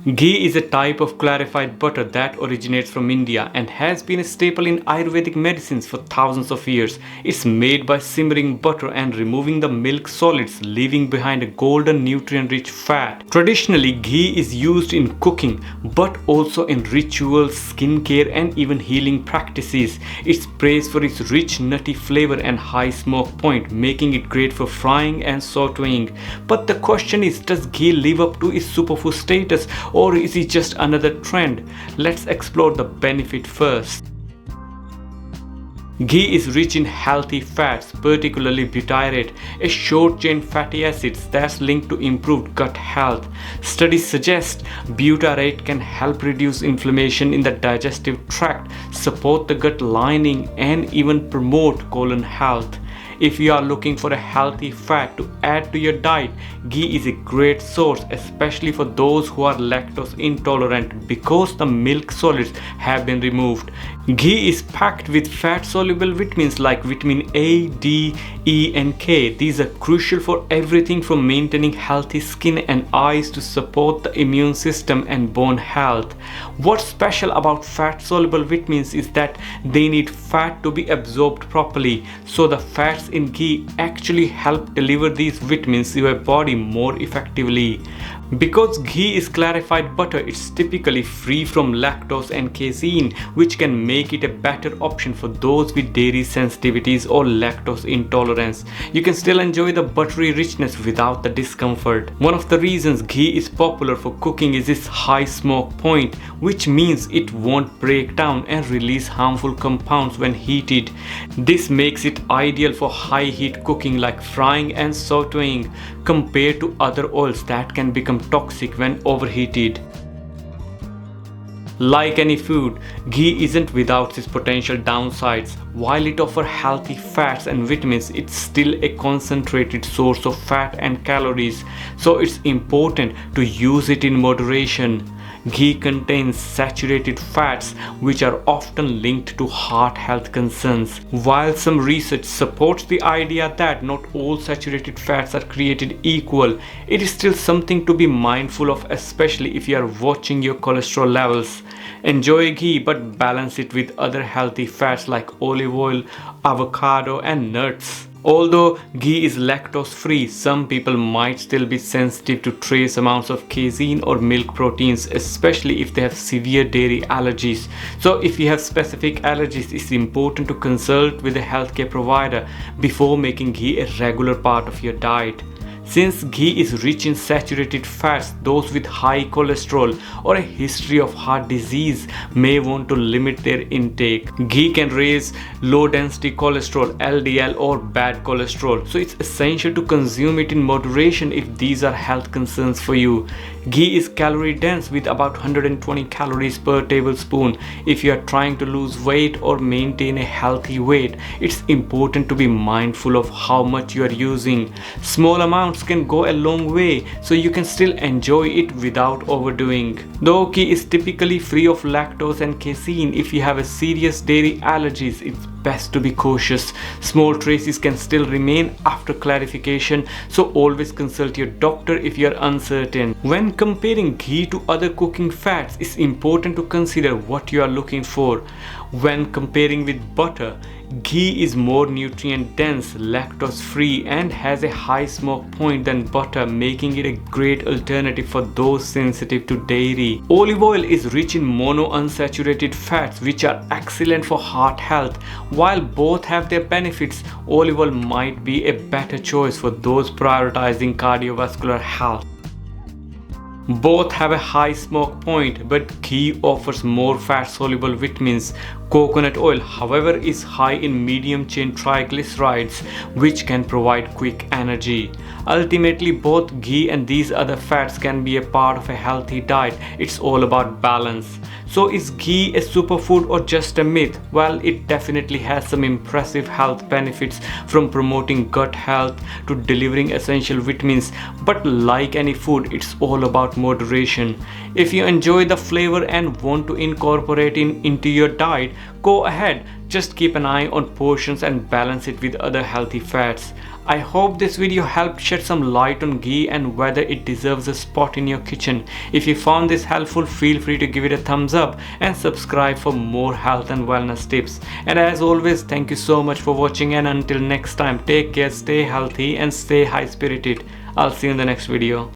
Ghee is a type of clarified butter that originates from India and has been a staple in Ayurvedic medicines for thousands of years. It's made by simmering butter and removing the milk solids, leaving behind a golden nutrient-rich fat. Traditionally, ghee is used in cooking, but also in rituals, skincare, and even healing practices. It's praised for its rich, nutty flavor and high smoke point, making it great for frying and sautéing. But the question is, does ghee live up to its superfood status, or is it just another trend? Let's explore the benefit first. Ghee is rich in healthy fats, particularly butyrate, a short-chain fatty acid that's linked to improved gut health. Studies suggest butyrate can help reduce inflammation in the digestive tract, support the gut lining, and even promote colon health. If you are looking for a healthy fat to add to your diet, ghee is a great source, especially for those who are lactose intolerant because the milk solids have been removed. Ghee is packed with fat-soluble vitamins like vitamin A, D, E, and K. These are crucial for everything from maintaining healthy skin and eyes to support the immune system and bone health. What's special about fat-soluble vitamins is that they need fat to be absorbed properly, so the fats in ghee actually help deliver these vitamins to your body more effectively. Because ghee is clarified butter, it's typically free from lactose and casein, which can make it a better option for those with dairy sensitivities or lactose intolerance. You can still enjoy the buttery richness without the discomfort. One of the reasons ghee is popular for cooking is its high smoke point, which means it won't break down and release harmful compounds when heated. This makes it ideal for high heat cooking like frying and sautéing, compared to other oils that can become toxic when overheated. Like any food, ghee isn't without its potential downsides. While it offers healthy fats and vitamins, it's still a concentrated source of fat and calories, so it's important to use it in moderation. Ghee contains saturated fats, which are often linked to heart health concerns. While some research supports the idea that not all saturated fats are created equal, it is still something to be mindful of, especially if you are watching your cholesterol levels. Enjoy ghee, but balance it with other healthy fats like olive oil, avocado, and nuts. Although ghee is lactose free, some people might still be sensitive to trace amounts of casein or milk proteins, especially if they have severe dairy allergies. So if you have specific allergies, it's important to consult with a healthcare provider before making ghee a regular part of your diet. Since ghee is rich in saturated fats, those with high cholesterol or a history of heart disease may want to limit their intake. Ghee can raise low density cholesterol, LDL, or bad cholesterol, so it's essential to consume it in moderation if these are health concerns for you. Ghee is calorie dense with about 120 calories per tablespoon. If you are trying to lose weight or maintain a healthy weight, it's important to be mindful of how much you are using. Small amounts can go a long way, so you can still enjoy it without overdoing. Though ghee is typically free of lactose and casein, if you have a serious dairy allergies, it's best to be cautious. Small traces can still remain after clarification, so always consult your doctor if you are uncertain. When comparing ghee to other cooking fats, it's important to consider what you are looking for. When comparing with butter, ghee is more nutrient dense, lactose free, and has a high smoke point than butter, making it a great alternative for those sensitive to dairy. Olive oil is rich in monounsaturated fats, which are excellent for heart health. While both have their benefits, olive oil might be a better choice for those prioritizing cardiovascular health. Both have a high smoke point, but ghee offers more fat-soluble vitamins. Coconut oil, however, is high in medium-chain triglycerides, which can provide quick energy. Ultimately, both ghee and these other fats can be a part of a healthy diet. It's all about balance. So is ghee a superfood or just a myth? Well, it definitely has some impressive health benefits, from promoting gut health to delivering essential vitamins. But like any food, it's all about about moderation. If you enjoy the flavor and want to incorporate it into your diet, go ahead. Just keep an eye on portions and balance it with other healthy fats. I hope this video helped shed some light on ghee and whether it deserves a spot in your kitchen. If you found this helpful, feel free to give it a thumbs up and subscribe for more health and wellness tips. And as always, thank you so much for watching, and until next time, take care, stay healthy and stay high spirited. I'll see you in the next video.